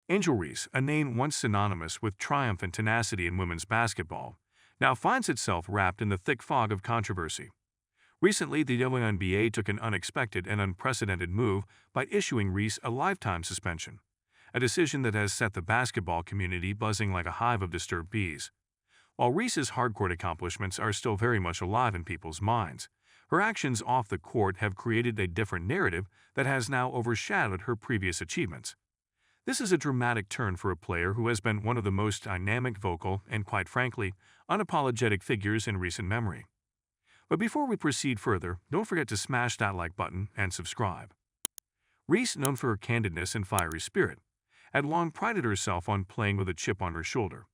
Angel Reese, a name once synonymous with triumph and tenacity in women's basketball, now finds itself wrapped in the thick fog of controversy. Recently, the WNBA took an unexpected and unprecedented move by issuing Reese a lifetime suspension, a decision that has set the basketball community buzzing like a hive of disturbed bees. While Reese's hardcourt accomplishments are still very much alive in people's minds, her actions off the court have created a different narrative that has now overshadowed her previous achievements. This is a dramatic turn for a player who has been one of the most dynamic, vocal, and quite frankly, unapologetic figures in recent memory. But before we proceed further, don't forget to smash that like button and subscribe. Reese, known for her candidness and fiery spirit, had long prided herself on playing with a chip on her shoulder,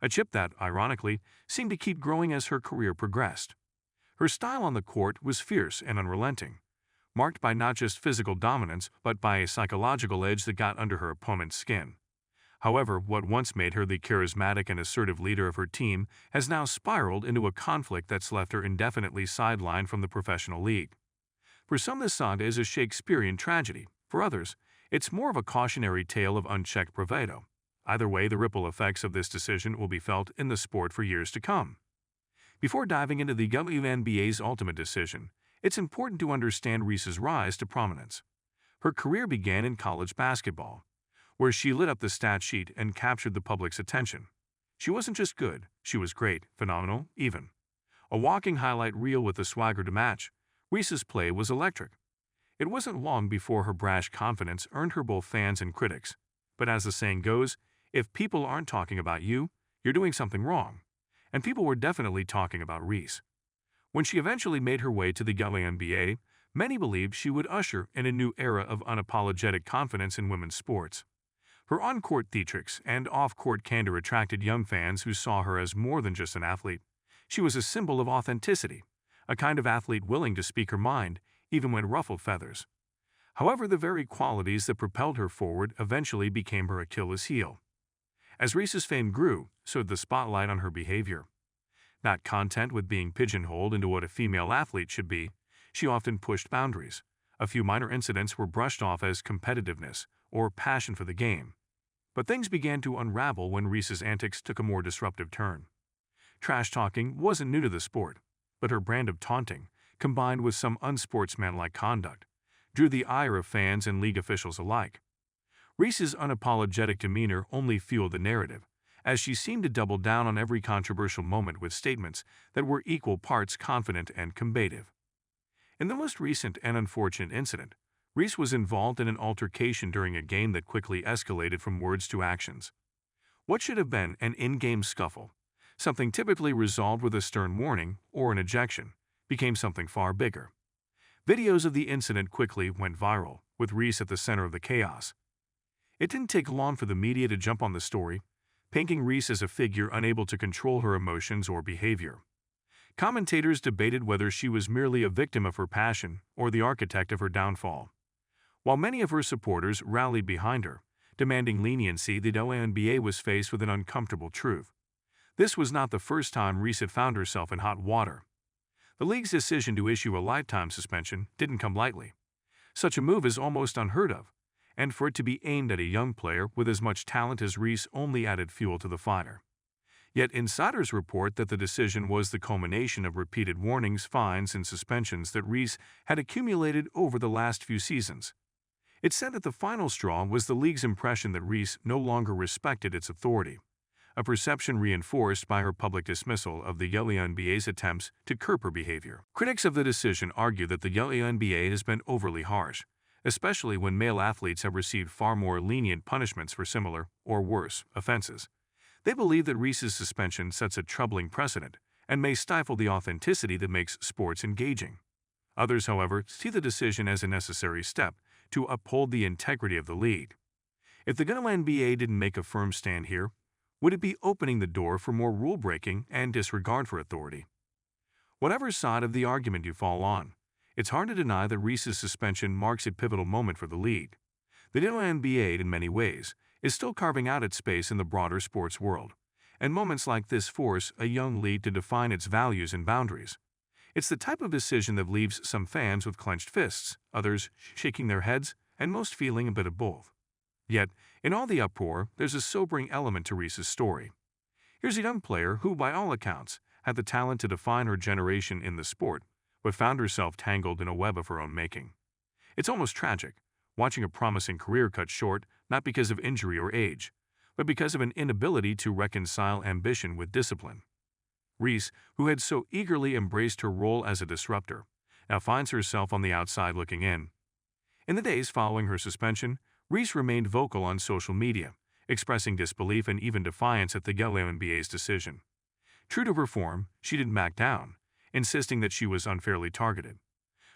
a chip that, ironically, seemed to keep growing as her career progressed. Her style on the court was fierce and unrelenting, marked by not just physical dominance but by a psychological edge that got under her opponent's skin. However, what once made her the charismatic and assertive leader of her team has now spiraled into a conflict that's left her indefinitely sidelined from the professional league. For some, this saga is a Shakespearean tragedy. For others, it's more of a cautionary tale of unchecked bravado. Either way, the ripple effects of this decision will be felt in the sport for years to come. Before diving into the WNBA's ultimate decision, it's important to understand Reese's rise to prominence. Her career began in college basketball, where she lit up the stat sheet and captured the public's attention. She wasn't just good, she was great, phenomenal, even. A walking highlight reel with the swagger to match, Reese's play was electric. It wasn't long before her brash confidence earned her both fans and critics. But as the saying goes, if people aren't talking about you, you're doing something wrong. And people were definitely talking about Reese. When she eventually made her way to the WNBA, many believed she would usher in a new era of unapologetic confidence in women's sports. Her on-court theatrics and off-court candor attracted young fans who saw her as more than just an athlete. She was a symbol of authenticity, a kind of athlete willing to speak her mind, even when ruffled feathers. However, the very qualities that propelled her forward eventually became her Achilles' heel. As Reese's fame grew, so did the spotlight on her behavior. Not content with being pigeonholed into what a female athlete should be, she often pushed boundaries. A few minor incidents were brushed off as competitiveness or passion for the game. But things began to unravel when Reese's antics took a more disruptive turn. Trash-talking wasn't new to the sport, but her brand of taunting, combined with some unsportsmanlike conduct, drew the ire of fans and league officials alike. Reese's unapologetic demeanor only fueled the narrative, as she seemed to double down on every controversial moment with statements that were equal parts confident and combative. In the most recent and unfortunate incident, Reese was involved in an altercation during a game that quickly escalated from words to actions. What should have been an in-game scuffle, something typically resolved with a stern warning or an ejection, became something far bigger. Videos of the incident quickly went viral, with Reese at the center of the chaos. It didn't take long for the media to jump on the story, painting Reese as a figure unable to control her emotions or behavior. Commentators debated whether she was merely a victim of her passion or the architect of her downfall. While many of her supporters rallied behind her, demanding leniency, the WNBA was faced with an uncomfortable truth. This was not the first time Reese had found herself in hot water. The league's decision to issue a lifetime suspension didn't come lightly. Such a move is almost unheard of, and for it to be aimed at a young player with as much talent as Reese only added fuel to the fire. Yet insiders report that the decision was the culmination of repeated warnings, fines, and suspensions that Reese had accumulated over the last few seasons. It's said that the final straw was the league's impression that Reese no longer respected its authority, a perception reinforced by her public dismissal of the WNBA's attempts to curb her behavior. Critics of the decision argue that the WNBA has been overly harsh, especially when male athletes have received far more lenient punishments for similar, or worse, offenses. They believe that Reese's suspension sets a troubling precedent and may stifle the authenticity that makes sports engaging. Others, however, see the decision as a necessary step to uphold the integrity of the league. If the WNBA didn't make a firm stand here, would it be opening the door for more rule-breaking and disregard for authority? Whatever side of the argument you fall on, it's hard to deny that Reese's suspension marks a pivotal moment for the league. The WNBA, in many ways, is still carving out its space in the broader sports world, and moments like this force a young league to define its values and boundaries. It's the type of decision that leaves some fans with clenched fists, others shaking their heads, and most feeling a bit of both. Yet, In all the uproar, there's a sobering element to Reese's story. Here's a young player who, by all accounts, had the talent to define her generation in the sport, but found herself tangled in a web of her own making. It's almost tragic, watching a promising career cut short not because of injury or age, but because of an inability to reconcile ambition with discipline. Reese, who had so eagerly embraced her role as a disruptor, now finds herself on the outside looking in. In the days following her suspension, Reese remained vocal on social media, expressing disbelief and even defiance at the WNBA's decision. True to her form, she didn't back down, insisting that she was unfairly targeted.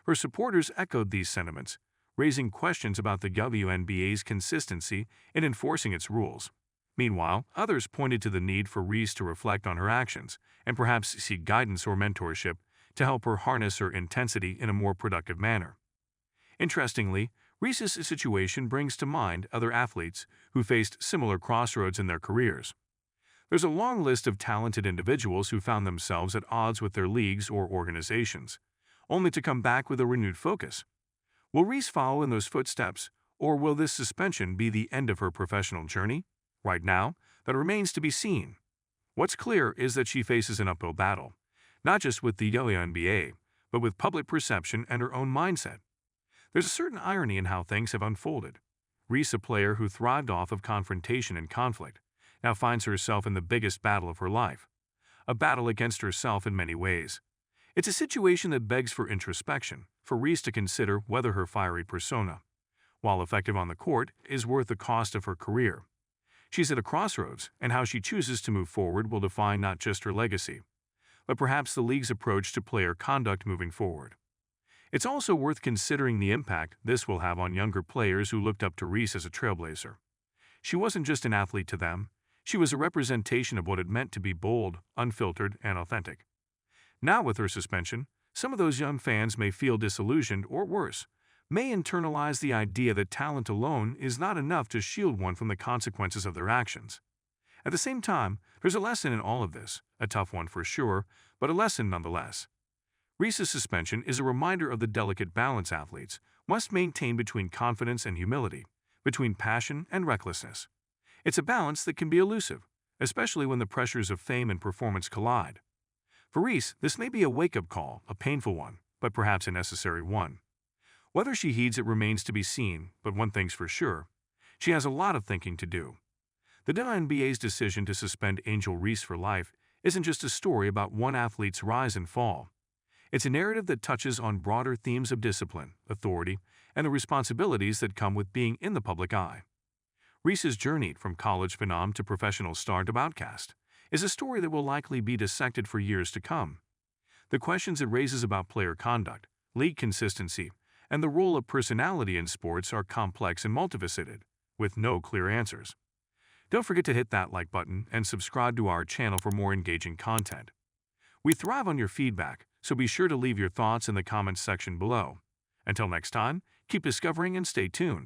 Her supporters echoed these sentiments, raising questions about the WNBA's consistency in enforcing its rules. Meanwhile, others pointed to the need for Reese to reflect on her actions and perhaps seek guidance or mentorship to help her harness her intensity in a more productive manner. Interestingly, Reese's situation brings to mind other athletes who faced similar crossroads in their careers. There's a long list of talented individuals who found themselves at odds with their leagues or organizations, only to come back with a renewed focus. Will Reese follow in those footsteps, or will this suspension be the end of her professional journey? Right now, that remains to be seen. What's clear is that she faces an uphill battle, not just with the WNBA, but with public perception and her own mindset. There's a certain irony in how things have unfolded. Reese, a player who thrived off of confrontation and conflict, now finds herself in the biggest battle of her life, a battle against herself in many ways. It's a situation that begs for introspection, for Reese to consider whether her fiery persona, while effective on the court, is worth the cost of her career. She's at a crossroads, and how she chooses to move forward will define not just her legacy, but perhaps the league's approach to player conduct moving forward. It's also worth considering the impact this will have on younger players who looked up to Reese as a trailblazer. She wasn't just an athlete to them, she was a representation of what it meant to be bold, unfiltered, and authentic. Now with her suspension, some of those young fans may feel disillusioned or worse, may internalize the idea that talent alone is not enough to shield one from the consequences of their actions. At the same time, there's a lesson in all of this, a tough one for sure, but a lesson nonetheless. Reese's suspension is a reminder of the delicate balance athletes must maintain between confidence and humility, between passion and recklessness. It's a balance that can be elusive, especially when the pressures of fame and performance collide. For Reese, this may be a wake-up call, a painful one, but perhaps a necessary one. Whether she heeds it remains to be seen, but one thing's for sure, she has a lot of thinking to do. The WNBA's decision to suspend Angel Reese for life isn't just a story about one athlete's rise and fall. It's a narrative that touches on broader themes of discipline, authority, and the responsibilities that come with being in the public eye. Reese's journey from college phenom to professional star to outcast is a story that will likely be dissected for years to come. The questions it raises about player conduct, league consistency, and the role of personality in sports are complex and multifaceted, with no clear answers. Don't forget to hit that like button and subscribe to our channel for more engaging content. We thrive on your feedback, so be sure to leave your thoughts in the comments section below. Until next time, keep discovering and stay tuned.